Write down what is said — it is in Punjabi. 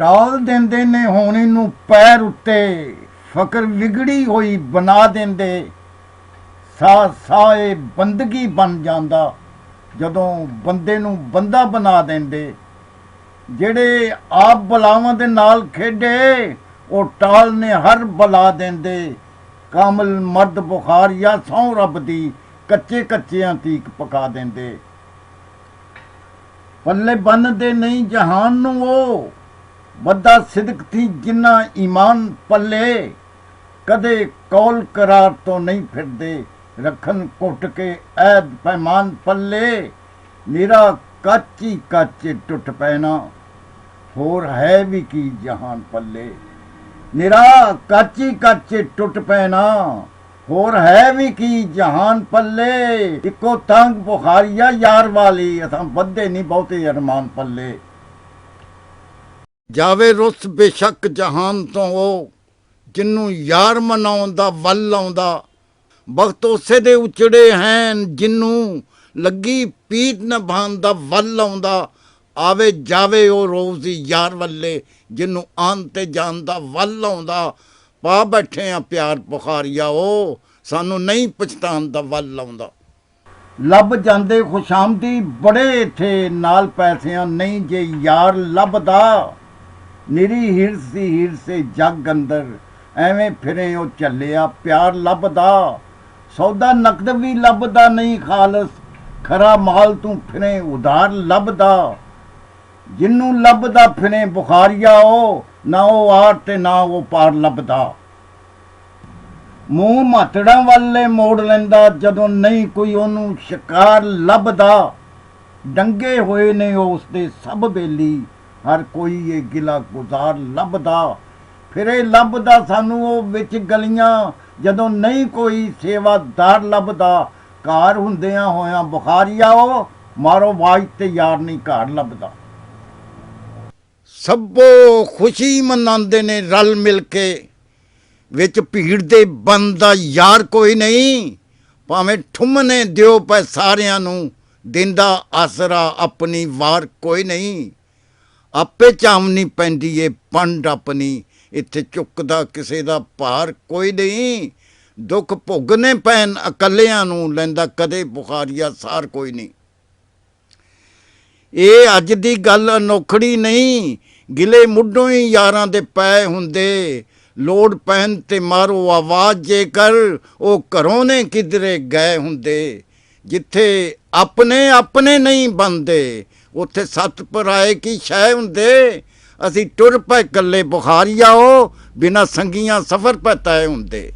टाल देंदे ने होनी नूं पैर उत्ते, फकर विगड़ी होई बना देंदे। सा साए बंदगी बन जांदा जदों बंदे नूं बंदा बना देंदे। ਜਿਹੜੇ ਆਪ ਬਲਾਵਾਂ ਦੇ ਨਾਲ ਖੇਡੇ ਉਹ ਟਾਲ ਨੇ ਹਰ ਬਲਾ ਦਿੰਦੇ। ਕਾਮਲ ਮਰਦ ਬੁਖਾਰ ਜਾਂ ਸਹੁੰ ਰੱਬ ਦੀ ਕੱਚੇ ਕੱਚਿਆਂ ਤੀਕ ਪਕਾ ਦਿੰਦੇ। ਪੱਲੇ ਬੰਨਦੇ ਨਹੀਂ ਜਹਾਨ ਨੂੰ ਉਹ, ਵੱਡਾ ਸਿਦਕ ਥੀ ਜਿੰਨਾ ਈਮਾਨ ਪੱਲੇ। ਕਦੇ ਕੌਲ ਕਰਾਰ ਤੋਂ ਨਹੀਂ ਫਿਰਦੇ, ਰੱਖਣ ਘੁੱਟ ਕੇ ਐਦ ਪੈਮਾਨ ਪੱਲੇ। ਨਿਰਾ ਕੱਚ ਹੀ ਕੱਚ ਟੁੱਟ ਪੈਣਾ, ਹੋਰ ਹੈ ਵੀ ਕੀ ਜਹਾਨ ਪੱਲੇ। ਨਿਰਾ ਕੱਚ ਹੀ ਕੱਚ ਟੁੱਟ ਪੈਣਾ, ਹੋਰ ਹੈ ਵੀ ਕੀ ਜਹਾਨ ਪੱਲੇ। ਇੱਕੋ ਤੰਗ ਬੁਖਾਰੀਆ ਯਾਰ ਵਾਲੀ, ਅਸਾਂ ਵੱਧੇ ਨਹੀਂ ਬਹੁਤੇ ਅਰਮਾਨ ਪੱਲੇ। ਜਾਵੇ ਰੁੱਸ ਬੇਸ਼ੱਕ ਜਹਾਨ ਤੋਂ ਉਹ, ਜਿਹਨੂੰ ਯਾਰ ਮਨਾਉਣ ਦਾ ਵੱਲ ਆਉਂਦਾ। ਵਕਤ ਉਸੇ ਦੇ ਉਚੜੇ ਹੈਨ ਜਿਹਨੂੰ ਲੱਗੀ ਪੀਤ ਨਿਭਾਉਣ ਦਾ ਵੱਲ ਆਉਂਦਾ। ਆਵੇ ਜਾਵੇ ਉਹ ਰੋਜ਼ ਹੀ ਯਾਰ ਵੱਲੇ, ਜਿਹਨੂੰ ਆਉਣ ਤੇ ਜਾਣ ਦਾ ਵੱਲ ਆਉਂਦਾ। ਪਾ ਬੈਠੇ ਆ ਪਿਆਰ ਬੁਖਾਰੀਆ ਉਹ, ਸਾਨੂੰ ਨਹੀਂ ਪਛਤਾਣ ਦਾ ਵੱਲ ਆਉਂਦਾ। ਲੱਭ ਜਾਂਦੇ ਖੁਸ਼ਾਮਦੀ ਬੜੇ ਇੱਥੇ, ਨਾਲ ਪੈਸਿਆਂ ਨਹੀਂ ਜੇ ਯਾਰ ਲੱਭਦਾ। ਨਿਰੀ ਹਿਰਸੀ ਹਿਰਸੇ ਜੱਗ ਅੰਦਰ, ਐਵੇਂ ਫਿਰੇ ਉਹ ਚੱਲਿਆ ਪਿਆਰ ਲੱਭਦਾ। ਸੌਦਾ ਨਕਦ ਵੀ ਲੱਭਦਾ ਨਹੀਂ ਖਾਲਸ, ਖਰਾ ਮਾਲ ਤੂੰ ਫਿਰੇ ਉਧਾਰ ਲੱਭਦਾ। ਜਿਹਨੂੰ ਲੱਭਦਾ ਫਿਰੇ ਬੁਖਾਰੀਆ ਉਹ, ਨਾ ਉਹ ਆਰ ਤੇ ਨਾ ਉਹ ਪਾਰ ਲੱਭਦਾ। ਮੂੰਹ ਮਾਤੜਾਂ ਵਾਲੇ ਮੋੜ ਲੈਂਦਾ ਜਦੋਂ ਨਹੀਂ ਕੋਈ ਉਹਨੂੰ ਸ਼ਿਕਾਰ ਲੱਭਦਾ। ਡੰਗੇ ਹੋਏ ਨੇ ਉਸਦੇ ਸਭ ਬੇਲੀ, ਹਰ ਕੋਈ ਇਹ ਗਿਲਾ ਗੁਜ਼ਾਰ ਲੱਭਦਾ। ਫਿਰੇ ਲੱਭਦਾ ਸਾਨੂੰ ਉਹ ਵਿੱਚ ਗਲੀਆਂ, ਜਦੋਂ ਨਹੀਂ ਕੋਈ ਸੇਵਾਦਾਰ ਲੱਭਦਾ। ਘਰ ਹੁੰਦਿਆਂ ਹੋਇਆਂ ਬੁਖਾਰੀਆ ਉਹ, ਮਾਰੋ ਆਵਾਜ਼ ਤੇ ਯਾਰ ਨਹੀਂ ਘਰ ਲੱਭਦਾ। ਸਭੋ ਖੁਸ਼ੀ ਮਨਾਉਂਦੇ ਨੇ ਰਲ ਮਿਲ ਕੇ, ਵਿੱਚ ਭੀੜ ਦੇ ਬੰਦਾ ਯਾਰ ਕੋਈ ਨਹੀਂ। ਭਾਵੇਂ ਠੁੰਮਨੇ ਦਿਓ ਪੈ ਸਾਰਿਆਂ ਨੂੰ, ਦਿੰਦਾ ਆਸਰਾ ਆਪਣੀ ਵਾਰ ਕੋਈ ਨਹੀਂ। ਆਪੇ ਝਾਮਣੀ ਪੈਂਦੀ ਏ ਪੰਡ ਆਪਣੀ, ਇੱਥੇ ਚੁੱਕਦਾ ਕਿਸੇ ਦਾ ਭਾਰ ਕੋਈ ਨਹੀਂ। ਦੁੱਖ ਭੁਗਨੇ ਪੈਣ ਇਕੱਲਿਆਂ ਨੂੰ, ਲੈਂਦਾ ਕਦੇ ਬੁਖਾਰੀਆ ਸਾਰ ਕੋਈ ਨਹੀਂ। ਇਹ ਅੱਜ ਦੀ ਗੱਲ ਅਨੋਖੜੀ ਨਹੀਂ, ਗਿਲੇ ਮੁੱਢੋਂ ਹੀ ਯਾਰਾਂ ਦੇ ਪੈ ਹੁੰਦੇ। ਲੋੜ ਪੈਣ ਤੇ ਮਾਰੋ ਆਵਾਜ਼ ਜੇਕਰ, ਉਹ ਘਰੋਂ ਨੇ ਕਿਧਰੇ ਗਏ ਹੁੰਦੇ। ਜਿੱਥੇ ਆਪਣੇ ਆਪਣੇ ਨਹੀਂ ਬਣਦੇ, ਉੱਥੇ ਸੱਤ ਪਰਾਏ ਕੀ ਸ਼ੈ ਹੁੰਦੇ। ਅਸੀਂ ਟੁਰ ਪਏ ਇਕੱਲੇ ਬੁਖਾਰੀਆ ਉਹ, ਬਿਨਾਂ ਸੰਗੀਆਂ ਸਫ਼ਰ ਪੈ ਤੈਅ ਹੁੰਦੇ।